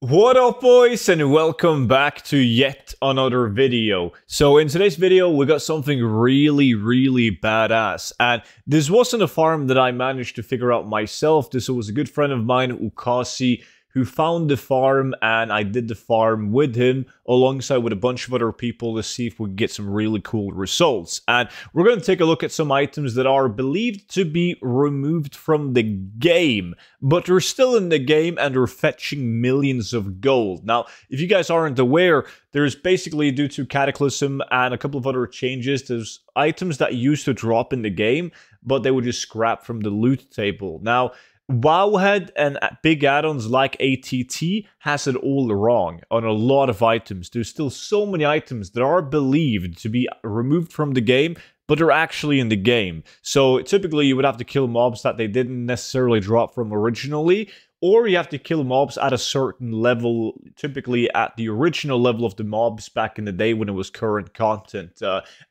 What up, boys, and welcome back to yet another video. So in today's video we got something really badass, and this wasn't a farm that I managed to figure out myself. This was a good friend of mine, Ukasi, who found the farm, and I did the farm with him alongside with a bunch of other people to see if we could get some really cool results. And we're going to take a look at some items that are believed to be removed from the game, but they're still in the game and they're fetching millions of gold. Now, if you guys aren't aware, there's basically, due to Cataclysm and a couple of other changes, there's items that used to drop in the game, but they would just scrap from the loot table. Now, Wowhead and big add-ons like ATT has it all wrong on a lot of items. There's still so many items that are believed to be removed from the game, but they're actually in the game. So typically you would have to kill mobs that they didn't necessarily drop from originally, or you have to kill mobs at a certain level, typically at the original level of the mobs back in the day when it was current content.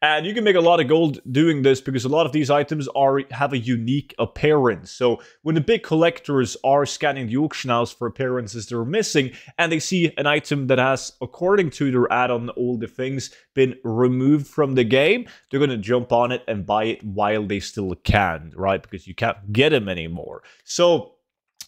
And you can make a lot of gold doing this because a lot of these items have a unique appearance. So when the big collectors are scanning the auction house for appearances they're missing, and they see an item that has, according to their add-on, all the things, been removed from the game, they're going to jump on it and buy it while they still can, right? Because you can't get them anymore. So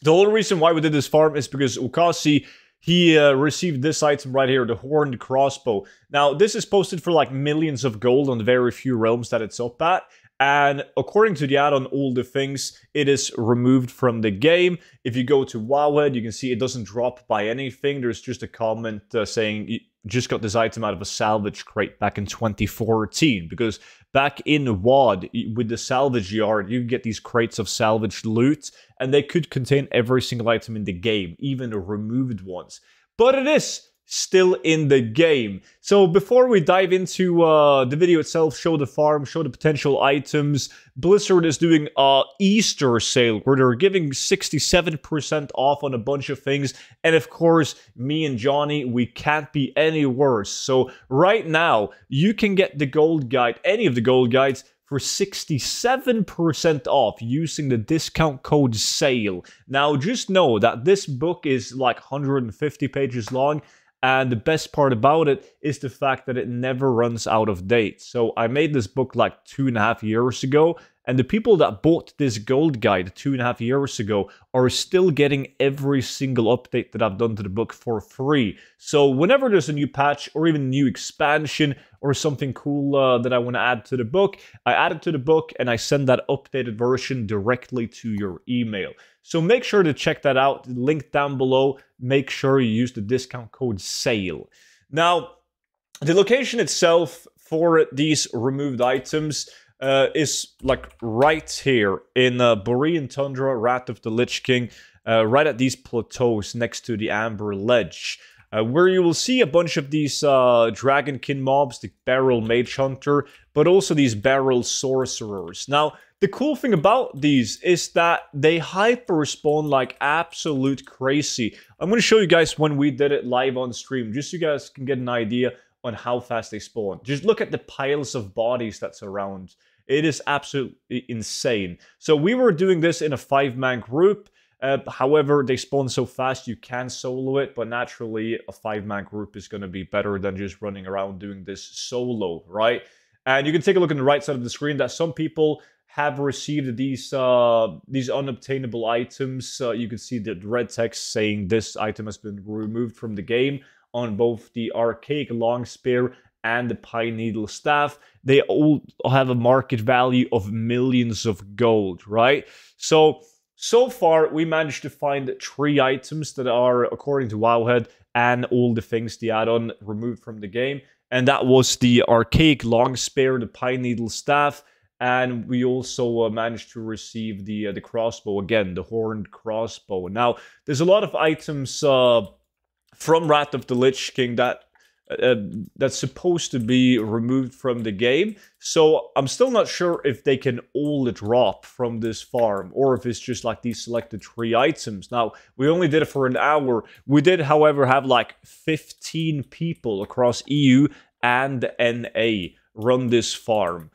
the whole reason why we did this farm is because Ukasi, he received this item right here, the horned crossbow. Now, this is posted for like millions of gold on the very few realms that it's up at. And according to the add-on All the Things, it is removed from the game. If you go to Wowhead, you can see it doesn't drop by anything. There's just a comment saying you just got this item out of a salvage crate back in 2014. Because back in WoD, with the salvage yard, you get these crates of salvaged loot, and they could contain every single item in the game, even the removed ones. But it is still in the game. So before we dive into the video itself, show the farm, show the potential items, Blizzard is doing a Easter sale where they're giving 67% off on a bunch of things. And of course, me and Johnny, we can't be any worse. So right now, you can get the gold guide, any of the gold guides, for 67% off using the discount code SALE. Now, just know that this book is like 150 pages long, and the best part about it is the fact that it never runs out of date. So I made this book like 2.5 years ago, and the people that bought this gold guide 2.5 years ago are still getting every single update that I've done to the book for free. So whenever there's a new patch or even a new expansion or something cool that I want to add to the book, I add it to the book and I send that updated version directly to your email. So make sure to check that out. Link down below. Make sure you use the discount code SALE. Now, the location itself for these removed items is like right here in Borean Tundra, Wrath of the Lich King, right at these plateaus next to the Amber Ledge. Where you will see a bunch of these Dragonkin mobs, the Barrel Mage Hunter, but also these Barrel Sorcerers. Now, the cool thing about these is that they hyper spawn like absolute crazy. I'm going to show you guys when we did it live on stream, just so you guys can get an idea on how fast they spawn. Just look at the piles of bodies that's around. It is absolutely insane. So we were doing this in a 5-man group. However, they spawn so fast you can solo it, but naturally a 5-man group is going to be better than just running around doing this solo, right? And you can take a look on the right side of the screen that some people have received these unobtainable items. You can see the red text saying this item has been removed from the game on both the Archaic Long Spear and the Pine Needle Staff. They all have a market value of millions of gold, right? So far, we managed to find 3 items that are, according to Wowhead, and All the Things, the add-on, removed from the game. And that was the Archaic Long Spear, the Pine Needle Staff, and we also managed to receive the crossbow, again, the horned crossbow. Now, there's a lot of items from Wrath of the Lich King that's supposed to be removed from the game. So I'm still not sure if they can all drop from this farm, or if it's just like these selected 3 items. Now, we only did it for an hour. We did, however, have like 15 people across EU and NA run this farm.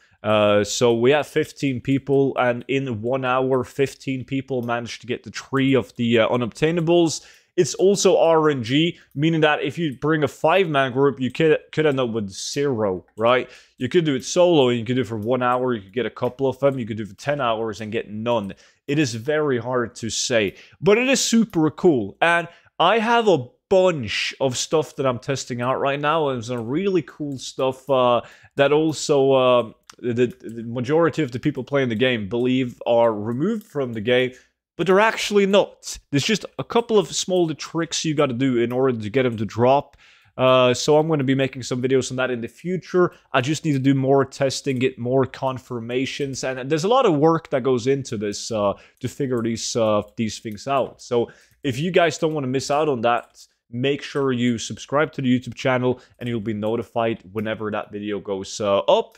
So we have 15 people, and in 1 hour, 15 people managed to get the 3 of the unobtainables. it's also RNG, meaning that if you bring a 5-man group, you could end up with 0, right? You could do it solo, and you could do it for 1 hour, you could get a couple of them, you could do it for 10 hours and get none. It is very hard to say, but it is super cool, and I have a bunch of stuff that I'm testing out right now, and some really cool stuff that also the majority of the people playing the game believe are removed from the game, but they're actually not. There's just a couple of small tricks you got to do in order to get them to drop. So I'm going to be making some videos on that in the future. I just need to do more testing, get more confirmations, and there's a lot of work that goes into this to figure these things out. So if you guys don't want to miss out on that, make sure you subscribe to the YouTube channel, and you'll be notified whenever that video goes up.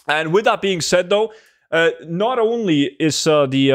And with that being said, though, not only is the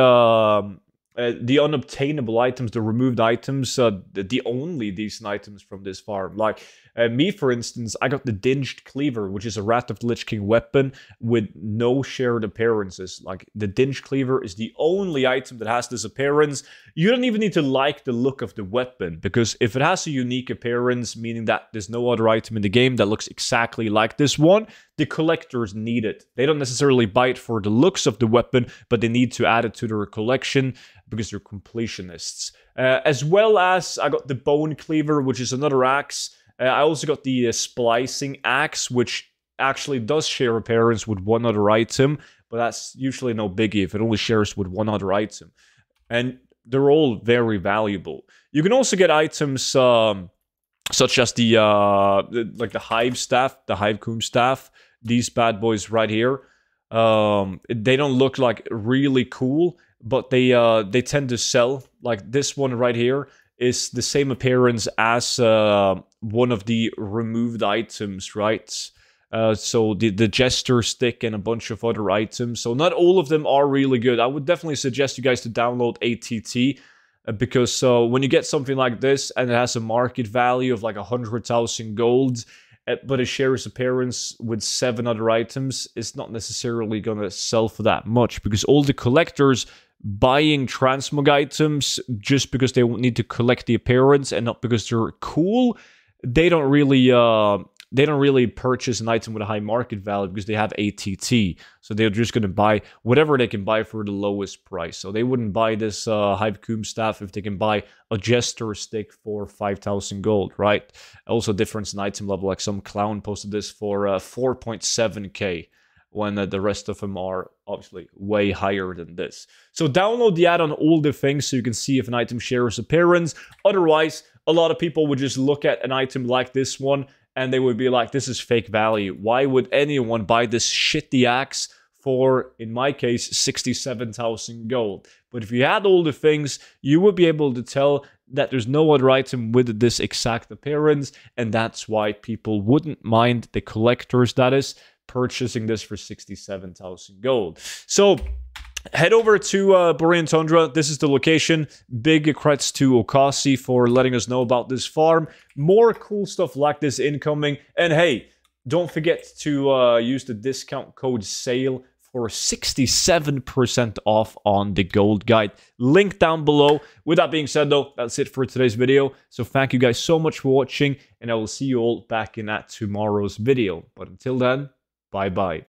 unobtainable items, the removed items, the only decent items from this farm. Like, me, for instance, I got the Dinged Cleaver, which is a Wrath of the Lich King weapon with no shared appearances. Like, the Dinged Cleaver is the only item that has this appearance. You don't even need to like the look of the weapon, because if it has a unique appearance, meaning that there's no other item in the game that looks exactly like this one, the collectors need it. They don't necessarily buy it for the looks of the weapon, but they need to add it to their collection because they're completionists. As well as, I got the Bone Cleaver, which is another axe. I also got the Splicing Axe, which actually does share appearance with one other item, but that's usually no biggie if it only shares with one other item. And they're all very valuable. You can also get items such as the Hive Staff, the Hive Coom Staff. These bad boys right here. They don't look like really cool, but they tend to sell. Like this one right here is the same appearance as one of the removed items, right? So the Jester Stick and a bunch of other items. So not all of them are really good. I would definitely suggest you guys to download ATT, because when you get something like this and it has a market value of like 100,000 gold, but it shares appearance with 7 other items, it's not necessarily going to sell for that much, because all the collectors buying transmog items just because they need to collect the appearance and not because they're cool, they don't really purchase an item with a high market value because they have ATT. So they're just going to buy whatever they can buy for the lowest price. So they wouldn't buy this Hive Coom Staff if they can buy a Jester Stick for 5,000 gold, right? Also difference in item level, like some clown posted this for 4.7k. when the rest of them are obviously way higher than this. So download the add-on all the things so you can see if an item shares appearance. Otherwise, a lot of people would just look at an item like this one and they would be like, this is fake value. Why would anyone buy this shitty axe for, in my case, 67,000 gold? But if you had all the things, you would be able to tell that there's no other item with this exact appearance, and that's why people wouldn't mind, the collectors that is, purchasing this for 67,000 gold. So head over to Borean Tundra. This is the location. Big credits to Okasi for letting us know about this farm. More cool stuff like this incoming. And hey, don't forget to use the discount code SALE for 67% off on the gold guide. Link down below. With that being said, though, that's it for today's video. So thank you guys so much for watching, and I will see you all back in that tomorrow's video. But until then, bye-bye.